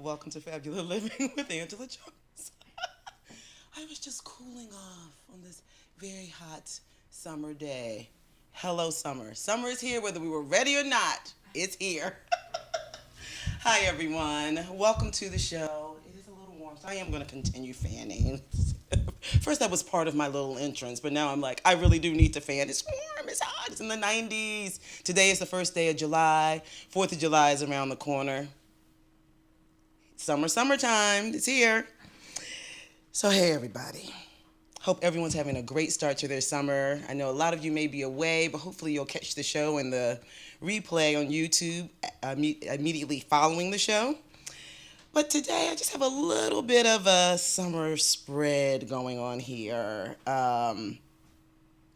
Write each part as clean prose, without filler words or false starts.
welcome to Fabulous Living with Angela Jones. I was just cooling off on this very hot summer day. Hello, summer. Summer is here, whether we were ready or not. It's here. Hi, everyone. Welcome to the show. It is a little warm, so I am going to continue fanning. First, that was part of my little entrance, but now I'm like, I really do need to fan. It's warm, it's hot, it's in the 90s. Today is the first day of July. 4th of July is around the corner. Summertime. It's here. So, hey, everybody. Hope everyone's having a great start to their summer. I know a lot of you may be away, but hopefully you'll catch the show and the replay on YouTube immediately following the show. But today I just have a little bit of a summer spread going on here.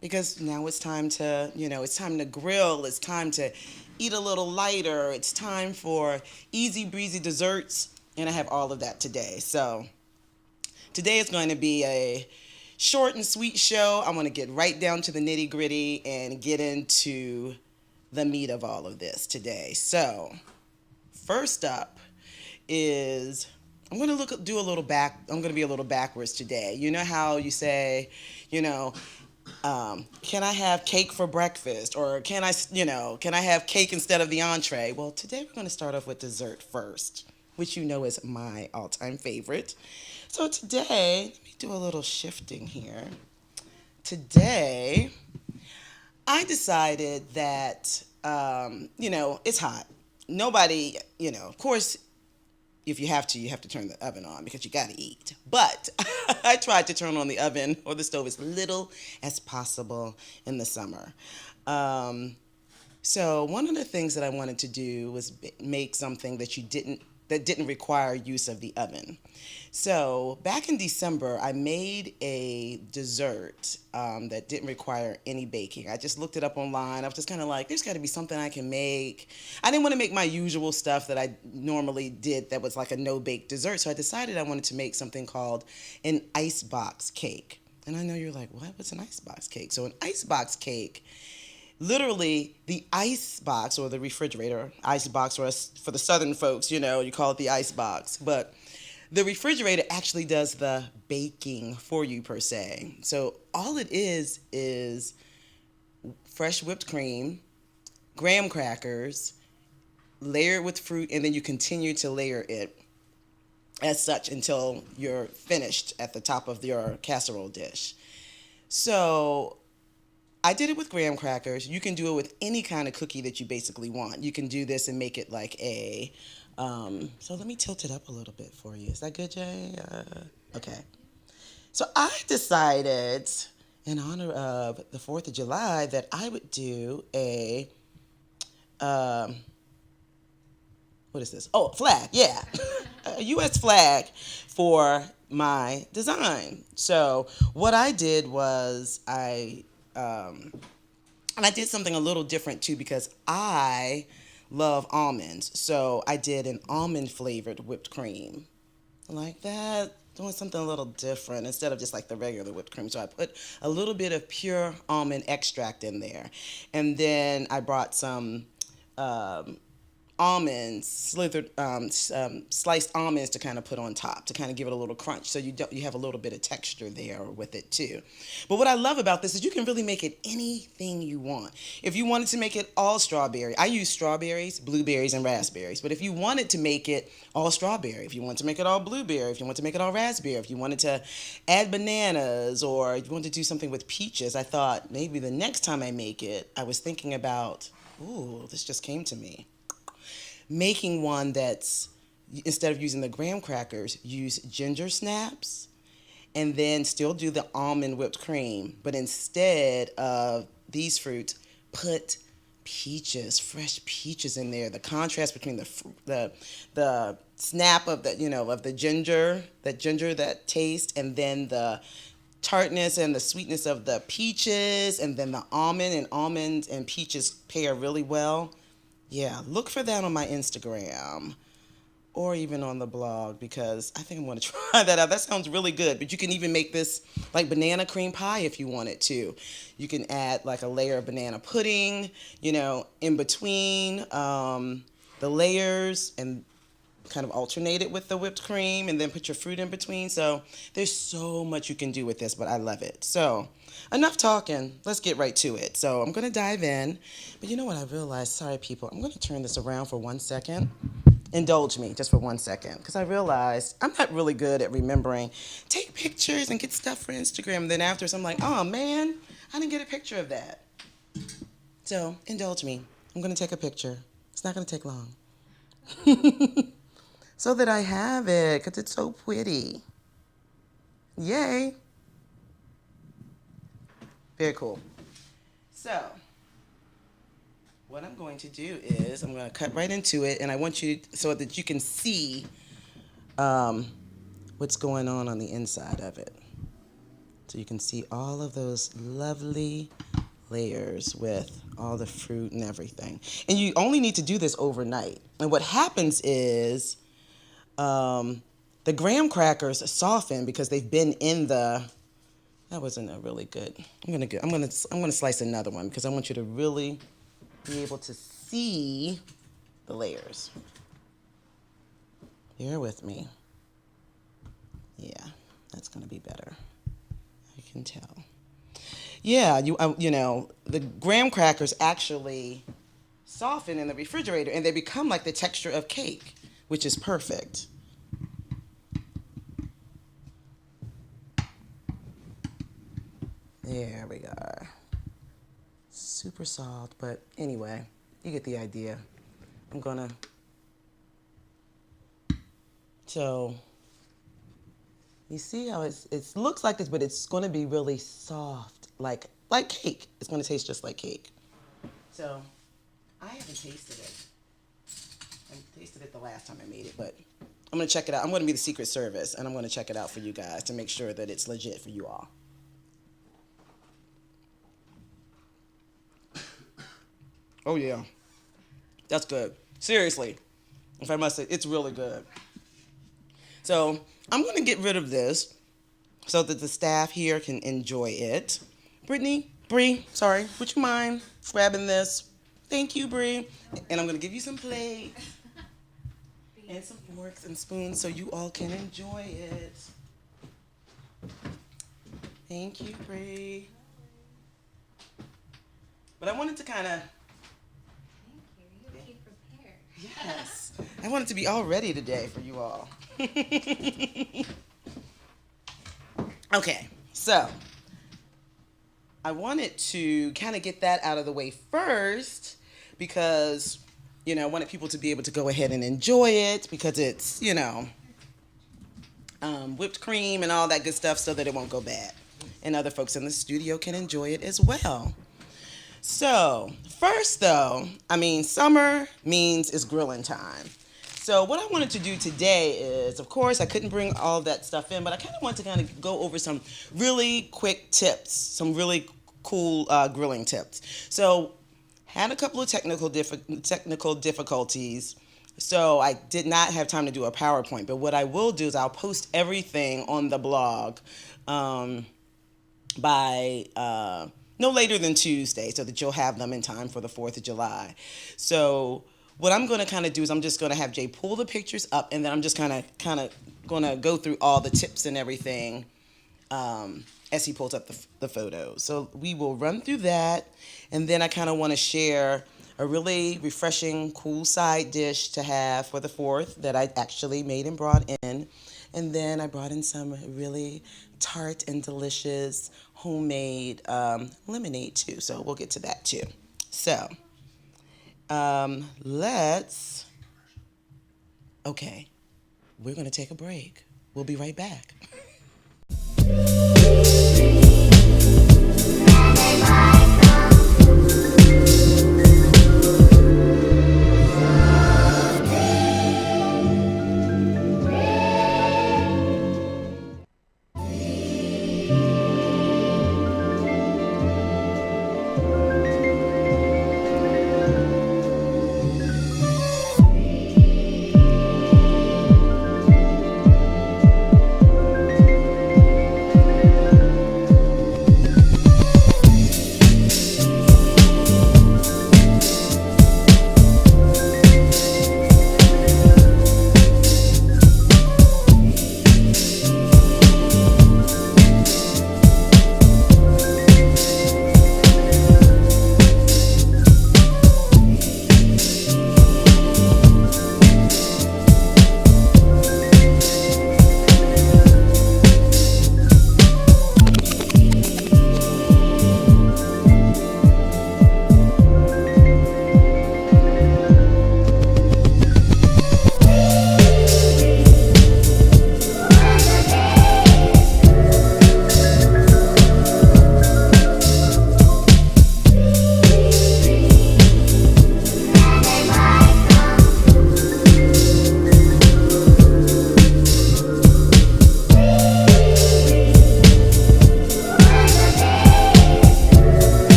Because now it's time to, it's time to grill. It's time to eat a little lighter. It's time for easy breezy desserts. And I have all of that today. So today is going to be a short and sweet show. I want to get right down to the nitty gritty and get into the meat of all of this today. So first up is I'm going to I'm going to be a little backwards today. You know how you say, can I have cake for breakfast? Or can I have cake instead of the entree? Well, today we're going to start off with dessert first, which is my all-time favorite. So today, let me do a little shifting here. Today, I decided that, it's hot. Nobody, of course, if you have to turn the oven on because you got to eat. But I tried to turn on the oven or the stove as little as possible in the summer. So one of the things that I wanted to do was make something that didn't require use of the oven. So back in December, I made a dessert that didn't require any baking. I just looked it up online. I was just kind of like, there's got to be something I can make. I didn't want to make my usual stuff that I normally did that was like a no-bake dessert. So I decided I wanted to make something called an icebox cake. And I know you're like, what? What's an icebox cake? So an icebox cake, literally the ice box or the refrigerator, ice box, or for the southern folks, you call it the ice box. But the refrigerator actually does the baking for you per se. So all it is fresh whipped cream, graham crackers, layered with fruit, and then you continue to layer it as such until you're finished at the top of your casserole dish. So I did it with graham crackers. You can do it with any kind of cookie that you basically want. You can do this and make it like so let me tilt it up a little bit for you. Is that good, Jay? Okay. So I decided, in honor of the 4th of July, that I would do what is this? Oh, flag, yeah. A U.S. flag for my design. So what I did was and I did something a little different too because I love almonds. So I did an almond flavored whipped cream. Like that, doing something a little different instead of just like the regular whipped cream. So I put a little bit of pure almond extract in there. And then I brought some almonds, sliced almonds to kind of put on top to kind of give it a little crunch. So you have a little bit of texture there with it too. But what I love about this is you can really make it anything you want. If you wanted to make it all strawberry, I use strawberries, blueberries, and raspberries. But if you wanted to make it all strawberry, if you wanted to make it all blueberry, if you wanted to make it all raspberry, if you wanted to add bananas, or if you wanted to do something with peaches, I thought maybe the next time I make it, I was thinking about, ooh, this just came to me. Making one that's, instead of using the graham crackers, use ginger snaps and then still do the almond whipped cream. But instead of these fruits, put peaches, fresh peaches in there. The contrast between the snap of the ginger, that taste, and then the tartness and the sweetness of the peaches, and then the almonds and peaches pair really well. Yeah, look for that on my Instagram or even on the blog because I think I'm going to try that out. That sounds really good. But you can even make this like banana cream pie if you wanted to. You can add like a layer of banana pudding, in between the layers and kind of alternate it with the whipped cream and then put your fruit in between. So there's so much you can do with this, but I love it. So enough talking. Let's get right to it. So I'm going to dive in. But you know what I realized? Sorry, people. I'm going to turn this around for 1 second. Indulge me just for 1 second, because I realized I'm not really good at remembering. Take pictures and get stuff for Instagram. Then afterwards, I'm like, oh man, I didn't get a picture of that. So indulge me. I'm going to take a picture. It's not going to take long. So that I have it, because it's so pretty. Yay. Very cool. So what I'm going to do is I'm going to cut right into it, and I want you so that you can see what's going on the inside of it. So you can see all of those lovely layers with all the fruit and everything. And you only need to do this overnight. And what happens is the graham crackers soften because they've been in the. That wasn't a really good. I'm gonna slice another one because I want you to really be able to see the layers. Bear with me. Yeah, that's gonna be better. I can tell. Yeah, you know, the graham crackers actually soften in the refrigerator and they become like the texture of cake, which is perfect. There we go. Super soft, but anyway, you get the idea. So you see how it looks like this, but it's gonna be really soft, like cake. It's gonna taste just like cake. So I haven't tasted it. I tasted it the last time I made it, but I'm gonna check it out. I'm gonna be the Secret Service, and I'm gonna check it out for you guys to make sure that it's legit for you all. Oh yeah, that's good. Seriously, if I must say, it's really good. So I'm gonna get rid of this so that the staff here can enjoy it. Bree, sorry, would you mind grabbing this? Thank you, Bree. And I'm gonna give you some plates and some forks and spoons so you all can enjoy it. Thank you, Bree. But I wanted to kind of. Yes. I want it to be all ready today for you all. Okay, so I wanted to kind of get that out of the way first because, you know, I wanted people to be able to go ahead and enjoy it because it's, you know, whipped cream and all that good stuff so that it won't go bad. And other folks in the studio can enjoy it as well. So first though, summer means it's grilling time. So what I wanted to do today is, of course, I couldn't bring all that stuff in, but I kind of want to kind of go over some really quick tips, some really cool grilling tips. So had a couple of technical difficulties, so I did not have time to do a PowerPoint. But what I will do is I'll post everything on the blog by no later than Tuesday so that you'll have them in time for the 4th of July. So what I'm going to kind of do is I'm just going to have Jay pull the pictures up, and then I'm just kind of going to go through all the tips and everything as he pulls up the photos. So we will run through that, and then I kind of want to share a really refreshing, cool side dish to have for the 4th that I actually made and brought in. And then I brought in some really tart and delicious homemade lemonade too. So we'll get to that too. So we're going to take a break. We'll be right back.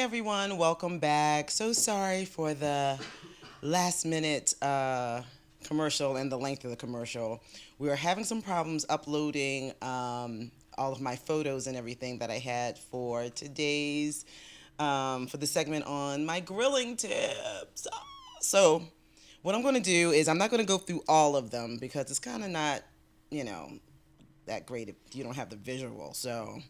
everyone, welcome back. So sorry for the last minute commercial and the length of the commercial. We were having some problems uploading all of my photos and everything that I had for today's, for the segment on my grilling tips. So, what I'm going to do is I'm not going to go through all of them because it's kind of not, you know, that great if you don't have the visual. So,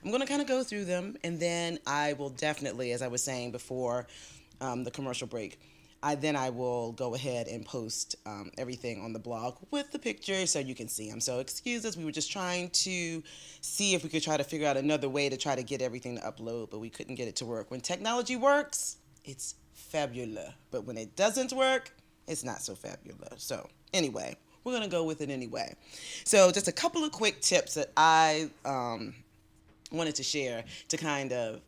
I'm going to kind of go through them, and then I will definitely, as I was saying before the commercial break, I will go ahead and post everything on the blog with the pictures so you can see them. So excuse us, we were just trying to see if we could try to figure out another way to try to get everything to upload, but we couldn't get it to work. When technology works, it's fabulous, but when it doesn't work, it's not so fabulous. So anyway, we're going to go with it anyway. So just a couple of quick tips that I wanted to share to kind of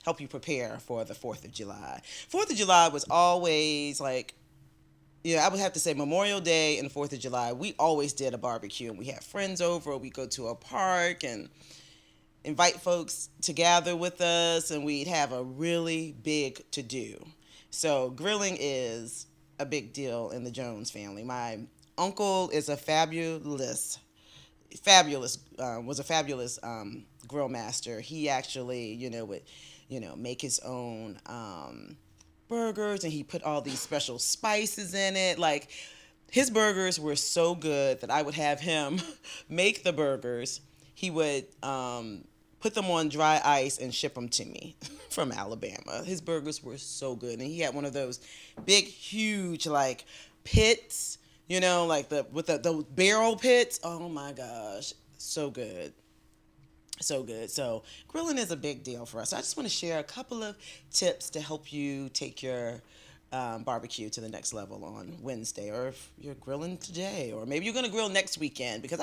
help you prepare for the 4th of July. 4th of July was always like, I would have to say Memorial Day and 4th of July, we always did a barbecue, and we had friends over, or we go to a park and invite folks to gather with us, and we'd have a really big to-do. So grilling is a big deal in the Jones family. My uncle is a fabulous grill master. He actually, would, make his own burgers, and he put all these special spices in it. Like, his burgers were so good that I would have him make the burgers. He would put them on dry ice and ship them to me from Alabama. His burgers were so good, and he had one of those big, huge, like, pits, like the barrel pits. Oh my gosh, so good. So good. So grilling is a big deal for us. So I just want to share a couple of tips to help you take your barbecue to the next level on Wednesday, or if you're grilling today, or maybe you're going to grill next weekend, because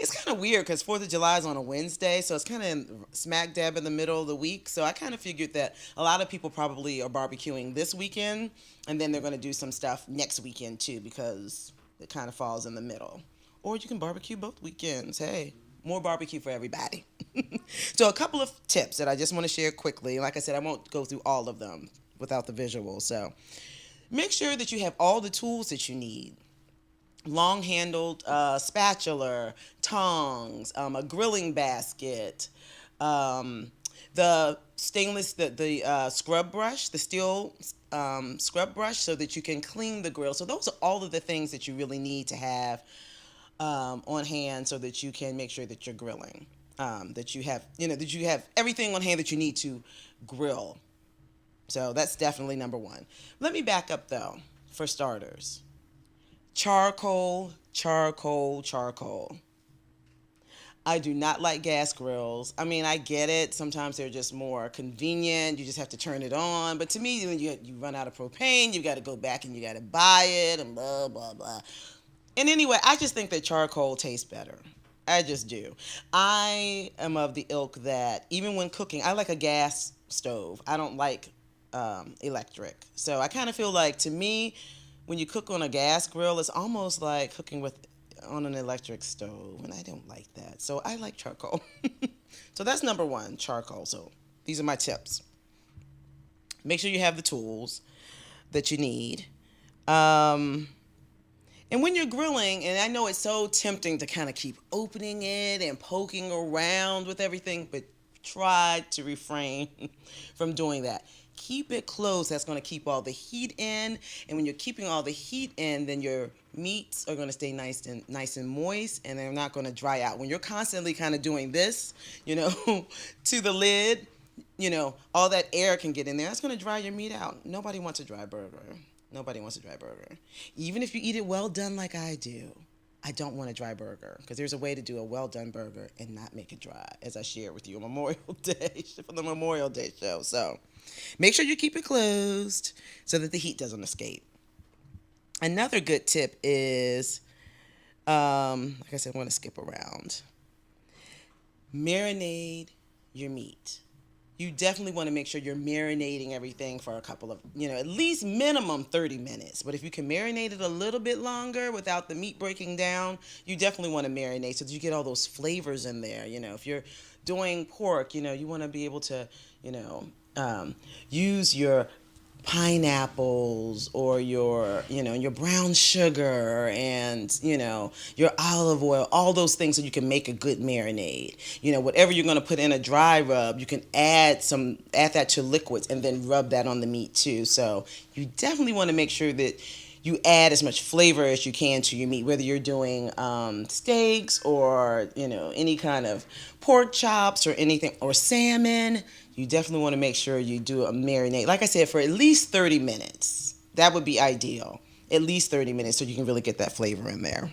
it's kind of weird because 4th of July is on a Wednesday, so it's kind of smack dab in the middle of the week. So I kind of figured that a lot of people probably are barbecuing this weekend, and then they're going to do some stuff next weekend too, because it kind of falls in the middle. Or you can barbecue both weekends. Hey, more barbecue for everybody. So a couple of tips that I just want to share quickly. Like I said, I won't go through all of them without the visual. So make sure that you have all the tools that you need. Long-handled spatula, tongs, a grilling basket, the stainless, the scrub brush, the steel scrub brush, so that you can clean the grill. So those are all of the things that you really need to have on hand, so that you can make sure that you're grilling. That you have everything on hand that you need to grill. So that's definitely number one. Let me back up though, for starters. Charcoal, charcoal, charcoal. I do not like gas grills. I mean, I get it. Sometimes they're just more convenient. You just have to turn it on. But to me, when you run out of propane, you got to go back and you got to buy it and blah, blah, blah. And anyway, I just think that charcoal tastes better. I just do. I am of the ilk that even when cooking, I like a gas stove. I don't like electric. So I kind of feel like, to me, when you cook on a gas grill, it's almost like cooking on an electric stove, and I don't like that. So I like charcoal. So that's number one, charcoal. So these are my tips. Make sure you have the tools that you need. And when you're grilling, and I know it's so tempting to kind of keep opening it and poking around with everything, but try to refrain from doing that. Keep it closed. That's going to keep all the heat in. And when you're keeping all the heat in, then your meats are going to stay nice and moist, and they're not going to dry out. When you're constantly kind of doing this, to the lid, all that air can get in there. That's going to dry your meat out. Nobody wants a dry burger. Nobody wants a dry burger. Even if you eat it well done like I do, I don't want a dry burger, because there's a way to do a well done burger and not make it dry, as I shared with you on Memorial Day, for the Memorial Day show. So make sure you keep it closed so that the heat doesn't escape. Another good tip is, like I said, I want to skip around. Marinate your meat. You definitely want to make sure you're marinating everything for a couple of, at least minimum 30 minutes. But if you can marinate it a little bit longer without the meat breaking down, you definitely want to marinate so that you get all those flavors in there. If you're doing pork, you want to be able to, use your pineapples or your brown sugar and your olive oil, all those things, so you can make a good marinade. Whatever you're going to put in a dry rub, you can add that to liquids and then rub that on the meat too. So you definitely want to make sure that you add as much flavor as you can to your meat, whether you're doing steaks or any kind of pork chops or anything, or salmon. You definitely want to make sure you do a marinade, like I said, for at least 30 minutes. That would be ideal. At least 30 minutes, so you can really get that flavor in there.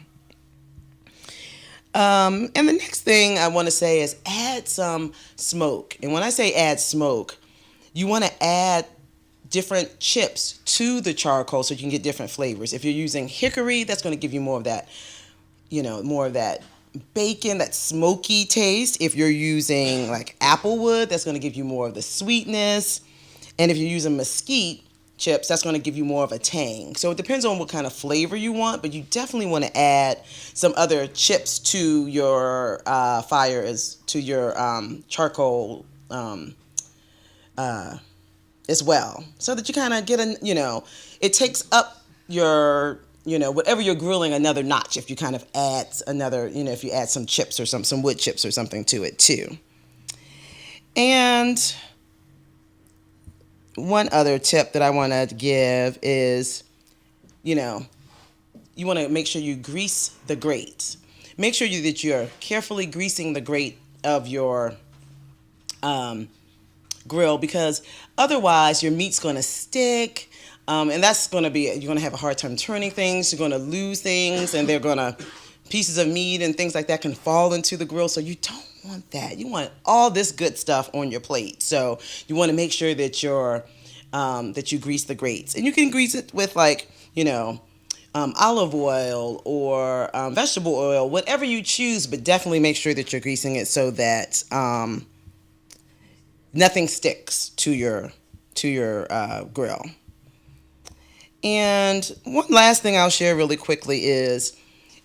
And the next thing I want to say is add some smoke. And when I say add smoke, you want to add different chips to the charcoal so you can get different flavors. If you're using hickory, that's going to give you more of that, more of that bacon, that smoky taste. If you're using like applewood, that's going to give you more of the sweetness. And if you're using mesquite chips, that's going to give you more of a tang. So it depends on what kind of flavor you want, but you definitely want to add some other chips to your charcoal as well, so that you kind of get it takes up your whatever you're grilling another notch if you kind of add another, if you add some chips or some wood chips or something to it too. And one other tip that I want to give is, you want to make sure you grease the grate. Make sure that you're carefully greasing the grate of your grill, because otherwise your meat's going to stick, and that's going to be, you're going to have a hard time turning things, you're going to lose things, and pieces of meat and things like that can fall into the grill. So you don't want that. You want all this good stuff on your plate. So you want to make sure that that you grease the grates, and you can grease it with olive oil or vegetable oil, whatever you choose, but definitely make sure that you're greasing it so that nothing sticks to your grill. And one last thing I'll share really quickly is,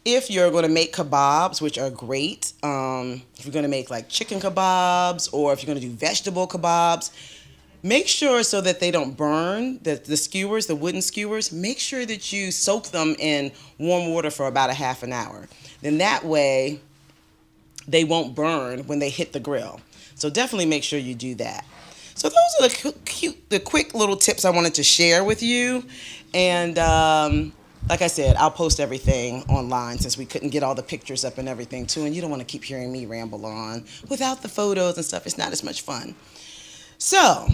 if you're going to make kebabs, which are great, if you're going to make like chicken kebabs, or if you're going to do vegetable kebabs, make sure, so that they don't burn, the skewers, the wooden skewers, make sure that you soak them in warm water for about a half an hour. Then that way they won't burn when they hit the grill. So definitely make sure you do that. So those are the quick little tips I wanted to share with you. And like I said, I'll post everything online, since we couldn't get all the pictures up and everything too. And you don't want to keep hearing me ramble on without the photos and stuff. It's not as much fun. So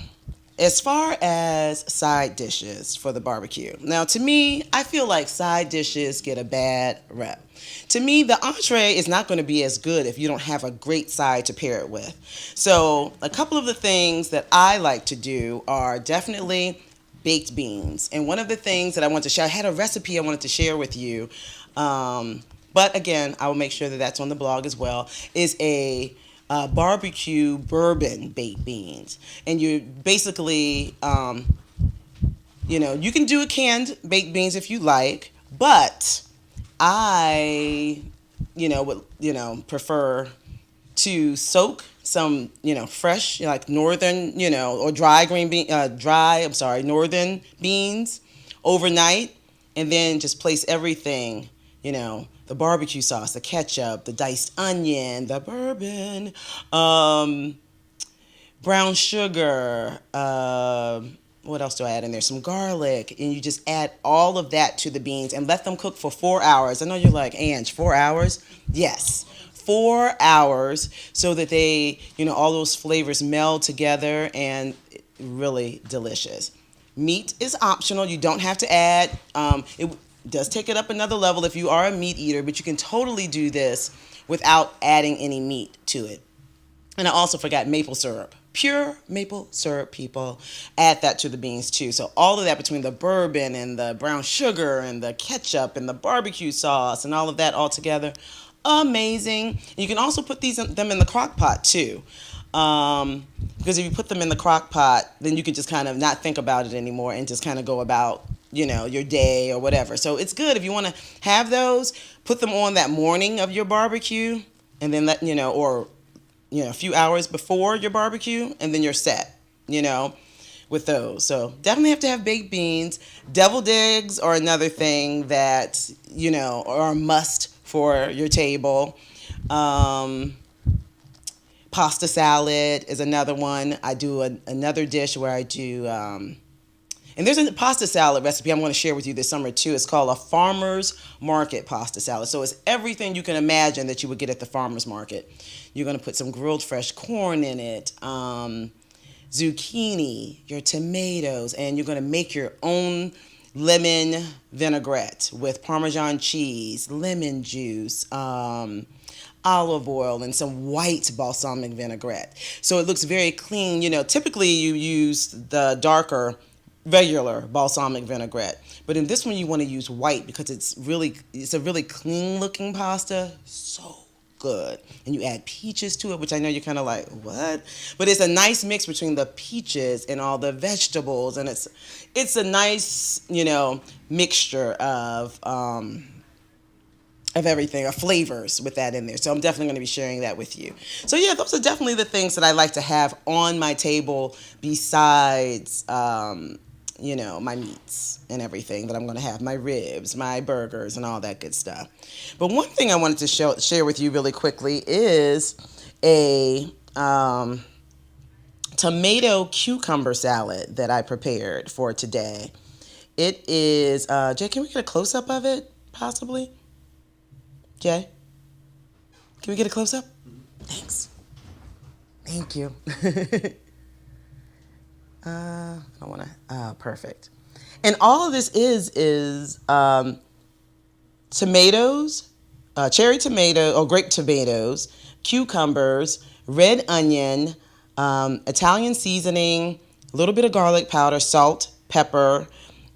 as far as side dishes for the barbecue. Now, to me, I feel like side dishes get a bad rep. To me, the entree is not going to be as good if you don't have a great side to pair it with. So a couple of the things that I like to do are definitely baked beans. And one of the things that I want to share, I had a recipe I wanted to share with you, but again, I will make sure that that's on the blog as well, is a barbecue bourbon baked beans. And you basically, you can do a canned baked beans if you like, but I, would, prefer to soak some, fresh, like northern, or northern beans overnight, and then just place everything, the barbecue sauce, the ketchup, the diced onion, the bourbon, brown sugar, what else do I add in there? Some garlic, and you just add all of that to the beans and let them cook for 4 hours. I know you're like, Ange, 4 hours? Yes, 4 hours, so that they, all those flavors meld together, and really delicious. Meat is optional. You don't have to add. It does take it up another level if you are a meat eater, but you can totally do this without adding any meat to it. And I also forgot maple syrup. Pure maple syrup, people. Add that to the beans too. So all of that, between the bourbon and the brown sugar and the ketchup and the barbecue sauce and all of that all together, amazing. You can also put them in the crock pot too. Because if you put them in the crock pot, then you can just kind of not think about it anymore and just kind of go about, your day or whatever. So it's good if you want to have those, put them on that morning of your barbecue, and then a few hours before your barbecue, and then you're set. you know, with those. So definitely have to have baked beans. Deviled eggs are another thing that, you know, are a must for your table. Um, Pasta salad is another one. I do another dish where I do, and there's a pasta salad recipe I'm going to share with you this summer too. It's called a farmer's market pasta salad. So it's everything you can imagine that you would get at the farmer's market. You're going to put some grilled fresh corn in it, zucchini, your tomatoes, and you're going to make your own lemon vinaigrette with Parmesan cheese, lemon juice, olive oil, and some white balsamic vinaigrette. So it looks very clean. You know, typically you use the darker regular balsamic vinaigrette, but in this one you want to use white because it's a really clean looking pasta. So good. And you add peaches to it, which I know you're kind of like, what? But it's a nice mix between the peaches and all the vegetables, and it's a nice, you know, mixture of everything, of flavors with that in there. So I'm definitely going to be sharing that with you. So yeah, those are definitely the things that I like to have on my table besides, you know, my meats and everything that I'm going to have, my ribs, my burgers, and all that good stuff. But one thing I wanted to share with you really quickly is a tomato cucumber salad that I prepared for today. It is, Jay, can we get a close-up of it, possibly? Jay, can we get a close-up? Thanks. Thank you. I don't want to, perfect. And all of this is tomatoes, cherry tomato or grape tomatoes, cucumbers, red onion, Italian seasoning, a little bit of garlic powder, salt, pepper,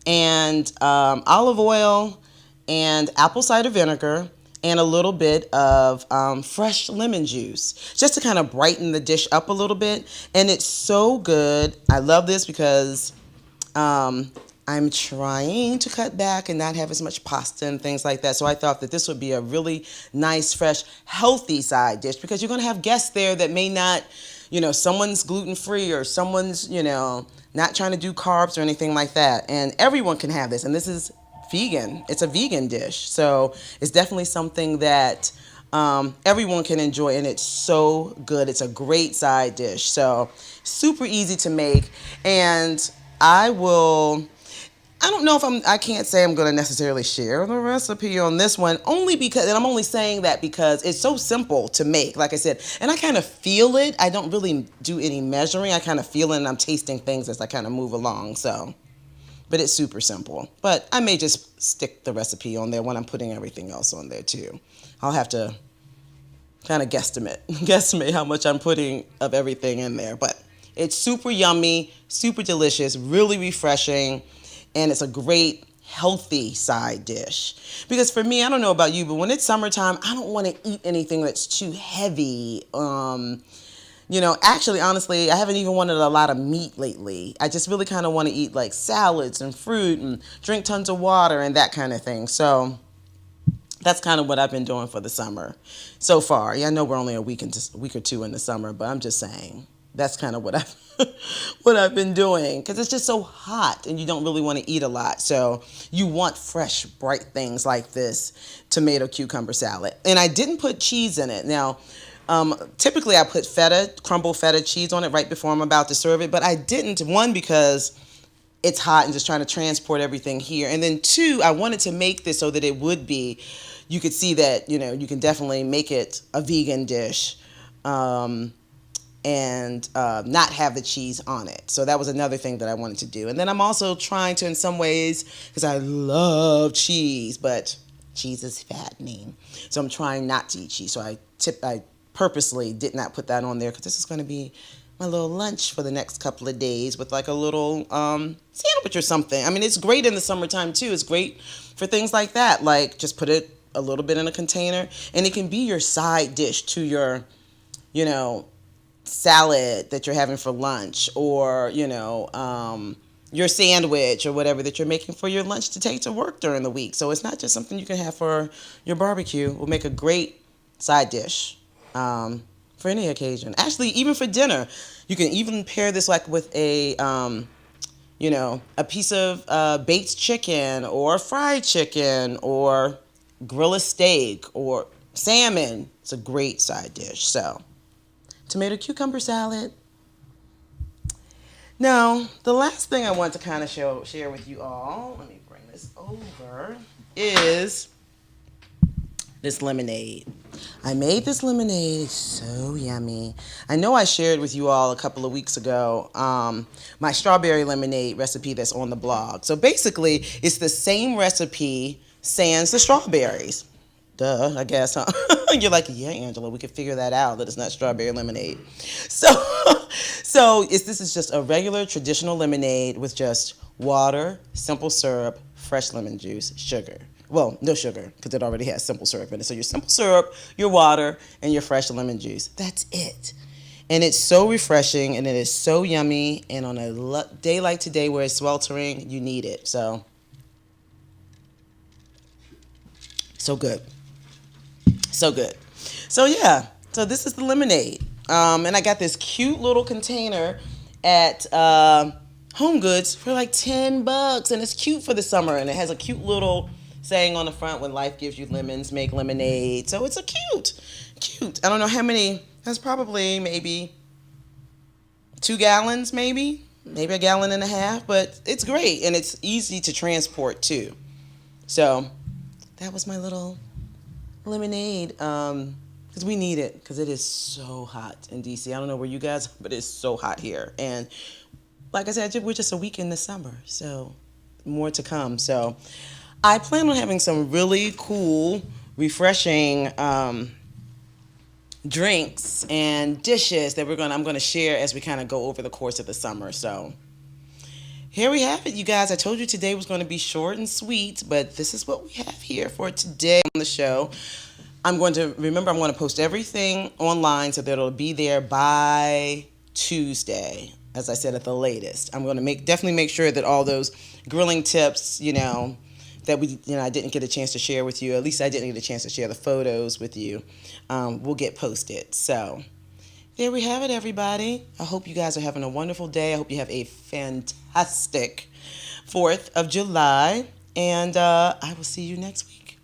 and olive oil, and apple cider vinegar, and a little bit of fresh lemon juice, just to kind of brighten the dish up a little bit. And it's so good. I love this because I'm trying to cut back and not have as much pasta and things like that. So I thought that this would be a really nice, fresh, healthy side dish, because you're going to have guests there that may not, you know, someone's gluten-free or someone's, you know, not trying to do carbs or anything like that. And everyone can have this. And this is vegan. It's a vegan dish. So it's definitely something that everyone can enjoy, and it's so good. It's a great side dish. So super easy to make. And I don't know if I can't say I'm going to necessarily share the recipe on this one, only because, and I'm only saying that because it's so simple to make, like I said, and I kind of feel it. I don't really do any measuring. I kind of feel it, and I'm tasting things as I kind of move along. So, but it's super simple. But I may just stick the recipe on there when I'm putting everything else on there too. I'll have to kind of guesstimate how much I'm putting of everything in there. But it's super yummy, super delicious, really refreshing, and it's a great healthy side dish. Because for me, I don't know about you, but when it's summertime, I don't want to eat anything that's too heavy. You know, actually, honestly, I haven't even wanted a lot of meat lately. I just really kind of want to eat like salads and fruit and drink tons of water and that kind of thing. So that's kind of what I've been doing for the summer so far. Yeah, I know we're only a week or two in the summer, but I'm just saying that's kind of what I've been doing, because it's just so hot and you don't really want to eat a lot. So you want fresh, bright things like this tomato cucumber salad. And I didn't put cheese in it. Now, typically I put crumbled feta cheese on it right before I'm about to serve it, but I didn't. One, because it's hot and just trying to transport everything here. And then two, I wanted to make this so that it would be, you could see that, you know, you can definitely make it a vegan dish, and not have the cheese on it. So that was another thing that I wanted to do. And then I'm also trying to, in some ways, because I love cheese, but cheese is fattening. So I'm trying not to eat cheese. So I purposely did not put that on there, because this is going to be my little lunch for the next couple of days with like a little sandwich or something. I mean, it's great in the summertime too. It's great for things like that. Like, just put it a little bit in a container, and it can be your side dish to your, you know, salad that you're having for lunch, or, you know, your sandwich or whatever that you're making for your lunch to take to work during the week. So it's not just something you can have for your barbecue. It will make a great side dish. for any occasion. Actually, even for dinner, you can even pair this like with a piece of baked chicken or fried chicken or grill a steak or salmon. It's a great side dish. So, tomato cucumber salad. Now, the last thing I want to kind of share with you all, let me bring this over, is this lemonade. I made this lemonade. It's so yummy. I know I shared with you all a couple of weeks ago my strawberry lemonade recipe that's on the blog. So basically, it's the same recipe sans the strawberries. Duh, I guess, huh? You're like, yeah, Angela, we could figure that out, that it's not strawberry lemonade. So, this is just a regular traditional lemonade with just water, simple syrup, fresh lemon juice, sugar. Well, no sugar, because it already has simple syrup in it. So your simple syrup, your water, and your fresh lemon juice. That's it. And it's so refreshing, and it is so yummy. And on a day like today where it's sweltering, you need it. So good. So good. So yeah, so this is the lemonade. And I got this cute little container at Home Goods for like $10. And it's cute for the summer. And it has a cute little saying on the front, when life gives you lemons, make lemonade. So it's a cute. I don't know how many. That's probably maybe 2 gallons, maybe a gallon and a half. But it's great. And it's easy to transport too. So that was my little lemonade, because we need it, because it is so hot in DC. I don't know where you guys, but it's so hot here. And like I said, we're just a week in the summer, so more to come. So I plan on having some really cool, refreshing drinks and dishes that I'm going to share as we kind of go over the course of the summer. So here we have it, you guys. I told you today was going to be short and sweet, but this is what we have here for today on the show. I'm going to post everything online so that it'll be there by Tuesday, as I said, at the latest. I'm going to definitely make sure that all those grilling tips, that I didn't get a chance to share with you, at least I didn't get a chance to share the photos with you, will get posted. So there we have it, everybody. I hope you guys are having a wonderful day. I hope you have a fantastic 4th of July. And I will see you next week.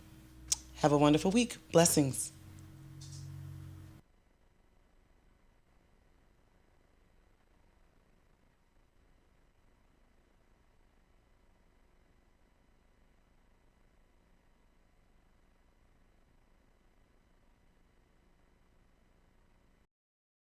Have a wonderful week. Blessings.